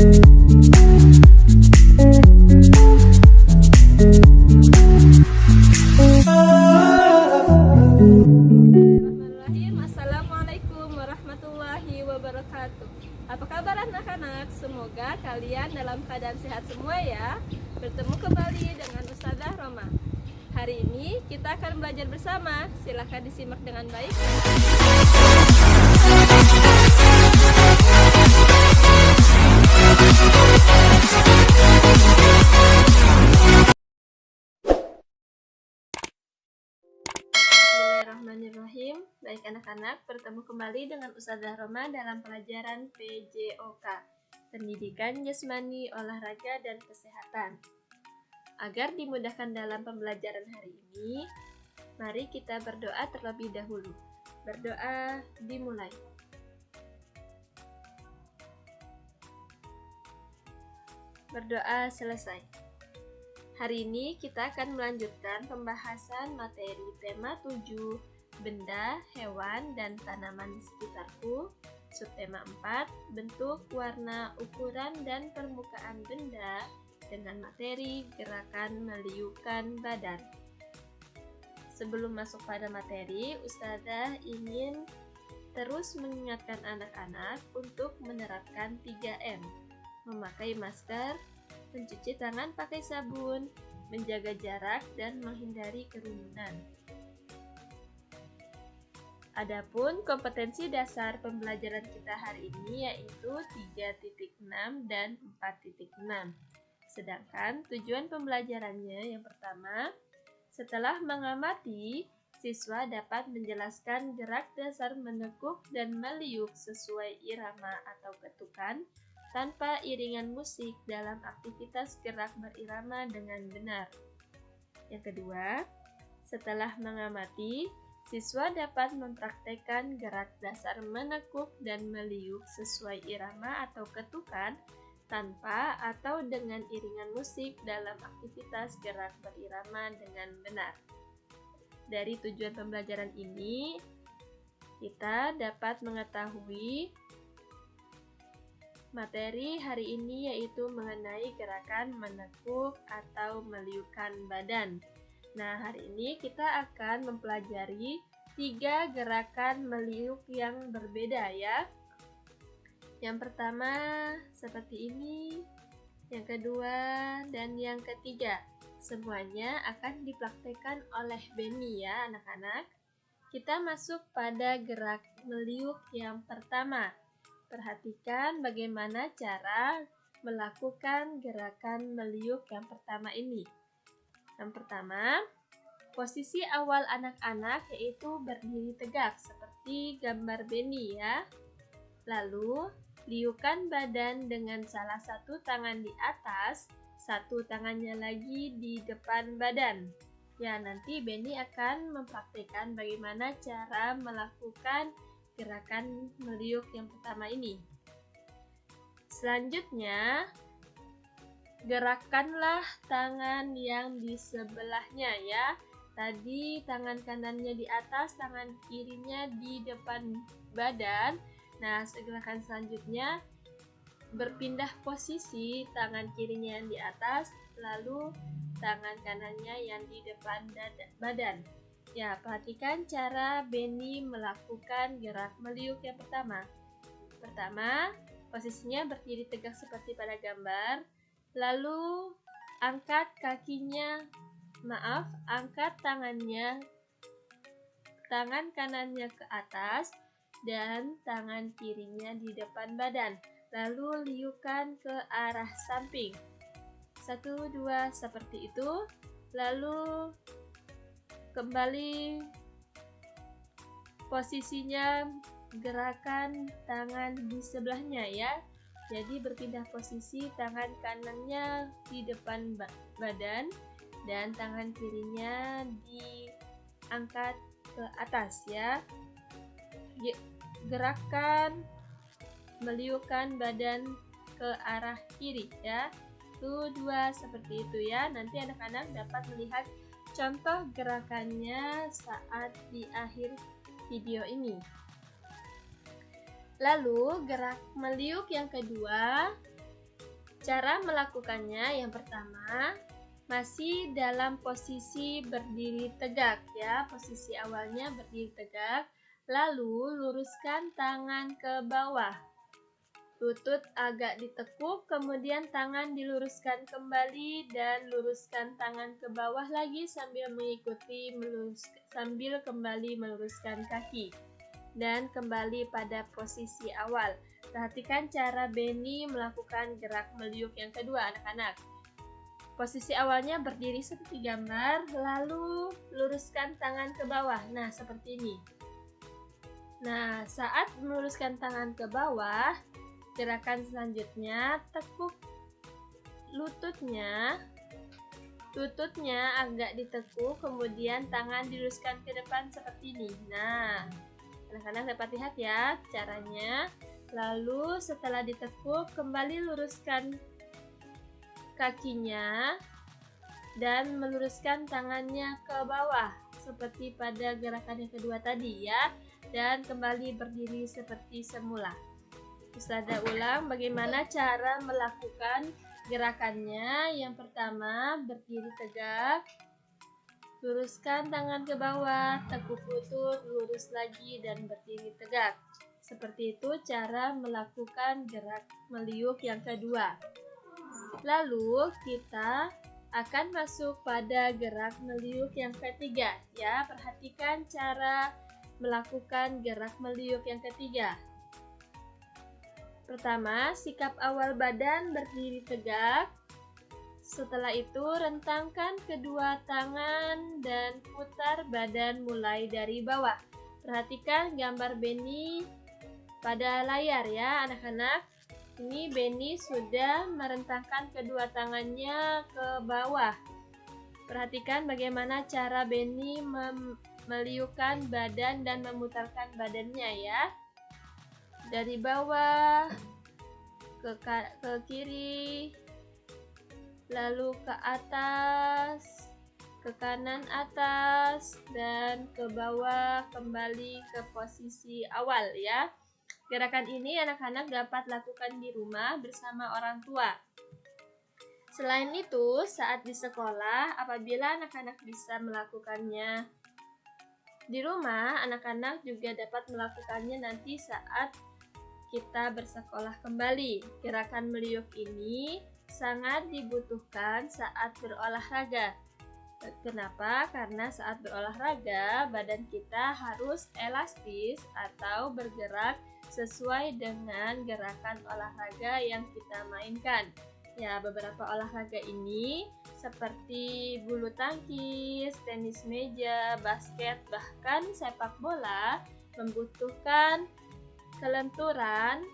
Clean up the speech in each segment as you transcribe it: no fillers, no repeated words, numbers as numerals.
Assalamualaikum warahmatullahi wabarakatuh. Apa kabar anak-anak? Semoga kalian dalam keadaan sehat semua ya. Bertemu kembali dengan Ustazah Roma. Hari ini kita akan belajar bersama. Silahkan disimak dengan baik. Bismillahirrahmanirrahim. Baik anak-anak, bertemu kembali dengan Ustazah Roma dalam pelajaran PJOK, Pendidikan Jasmani, Olahraga, dan Kesehatan. Agar dimudahkan dalam pembelajaran hari ini, mari kita berdoa terlebih dahulu. Berdoa dimulai. Berdoa selesai. Hari ini kita akan melanjutkan pembahasan materi tema 7, benda, hewan, dan tanaman di sekitarku. Subtema 4, bentuk, warna, ukuran, dan permukaan benda dengan materi gerakan meliukan badan. Sebelum masuk pada materi, Ustazah ingin terus mengingatkan anak-anak untuk menerapkan 3M, memakai masker, mencuci tangan pakai sabun, menjaga jarak, dan menghindari kerumunan. Adapun kompetensi dasar pembelajaran kita hari ini yaitu 3.6 dan 4.6. Sedangkan tujuan pembelajarannya yang pertama, setelah mengamati, siswa dapat menjelaskan gerak dasar menekuk dan meliuk sesuai irama atau ketukan, tanpa iringan musik dalam aktivitas gerak berirama dengan benar. Yang kedua, setelah mengamati, siswa dapat mempraktekkan gerak dasar menekuk dan meliuk sesuai irama atau ketukan, tanpa atau dengan iringan musik dalam aktivitas gerak berirama dengan benar. Dari tujuan pembelajaran ini, kita dapat mengetahui materi hari ini yaitu mengenai gerakan menekuk atau meliukan badan. Nah, hari ini kita akan mempelajari 3 gerakan meliuk yang berbeda ya. Yang pertama seperti ini, yang kedua, dan yang ketiga. Semuanya akan dipraktekkan oleh Beni ya anak-anak. Kita masuk pada gerak meliuk yang pertama. Perhatikan bagaimana cara melakukan gerakan meliuk yang pertama ini. Yang pertama, posisi awal anak-anak yaitu berdiri tegak seperti gambar Beni ya. Lalu, liukan badan dengan salah satu tangan di atas, satu tangannya lagi di depan badan. Ya, nanti Beni akan mempraktikkan bagaimana cara melakukan gerakan meliuk yang pertama ini. Selanjutnya, gerakkanlah tangan yang di sebelahnya ya. Tadi tangan kanannya di atas, tangan kirinya di depan badan. Nah, gerakan selanjutnya berpindah posisi, tangan kirinya yang di atas, lalu tangan kanannya yang di depan badan. Ya, perhatikan cara Beni melakukan gerak meliuk yang pertama. Pertama, posisinya berdiri tegak seperti pada gambar. Lalu, angkat tangan kanannya ke atas dan tangan kirinya di depan badan. Lalu, liukan ke arah samping. 1, 2, seperti itu. Lalu, kembali posisinya gerakan tangan di sebelahnya ya. Jadi berpindah posisi, tangan kanannya di depan badan dan tangan kirinya diangkat ke atas ya. Gerakan meliukan badan ke arah kiri ya. 1, 2, seperti itu ya. Nanti anak-anak dapat melihat contoh gerakannya saat di akhir video ini. Lalu gerak meliuk yang kedua, Cara melakukannya yang pertama, masih dalam posisi berdiri tegak ya. Posisi awalnya berdiri tegak, lalu luruskan tangan ke bawah. Lutut agak ditekuk, kemudian tangan diluruskan kembali dan luruskan tangan ke bawah lagi sambil kembali meluruskan kaki. Dan kembali pada posisi awal. Perhatikan cara Benny melakukan gerak meliuk yang kedua, anak-anak. Posisi awalnya berdiri seperti gambar, lalu luruskan tangan ke bawah. Nah, seperti ini. Nah, saat meluruskan tangan ke bawah, gerakan selanjutnya tekuk lututnya agak ditekuk, kemudian tangan diluruskan ke depan seperti ini. Nah, anak-anak dapat lihat ya caranya. Lalu setelah ditekuk, kembali luruskan kakinya dan meluruskan tangannya ke bawah seperti pada gerakan yang kedua tadi ya, dan kembali berdiri seperti semula. Ustazah ulang bagaimana cara melakukan gerakannya. Yang pertama, berdiri tegak, luruskan tangan ke bawah, tekuk lutut, lurus lagi, dan berdiri tegak. Seperti itu cara melakukan gerak meliuk yang kedua. Lalu kita akan masuk pada gerak meliuk yang ketiga ya. Perhatikan cara melakukan gerak meliuk yang ketiga. Pertama, sikap awal badan berdiri tegak. Setelah itu, rentangkan kedua tangan dan putar badan mulai dari bawah. Perhatikan gambar Benny pada layar ya, anak-anak. Ini Benny sudah merentangkan kedua tangannya ke bawah. Perhatikan bagaimana cara Benny meliukkan badan dan memutarkan badannya ya. Dari bawah ke kiri, lalu ke atas, ke kanan atas, dan ke bawah kembali ke posisi awal ya. Gerakan ini anak-anak dapat lakukan di rumah bersama orang tua. Selain itu, saat di sekolah, apabila anak-anak bisa melakukannya di rumah, anak-anak juga dapat melakukannya nanti saat kita bersekolah kembali. Gerakan meliuk ini sangat dibutuhkan saat berolahraga. Kenapa? Karena saat berolahraga, badan kita harus elastis atau bergerak sesuai dengan gerakan olahraga yang kita mainkan. Ya, beberapa olahraga ini seperti bulu tangkis, tenis meja, basket, bahkan sepak bola membutuhkan kelenturan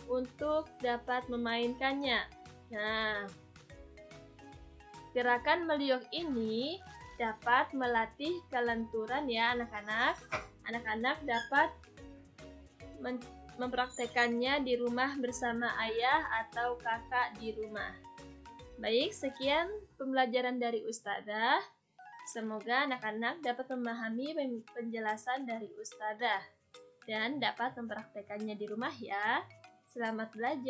untuk dapat memainkannya. Nah, gerakan meliuk ini dapat melatih kelenturan ya anak-anak. Anak-anak dapat mempraktekannya di rumah bersama ayah atau kakak di rumah. Baik, sekian pembelajaran dari Ustazah. Semoga anak-anak dapat memahami penjelasan dari Ustazah dan dapat mempraktekannya di rumah ya. Selamat belajar.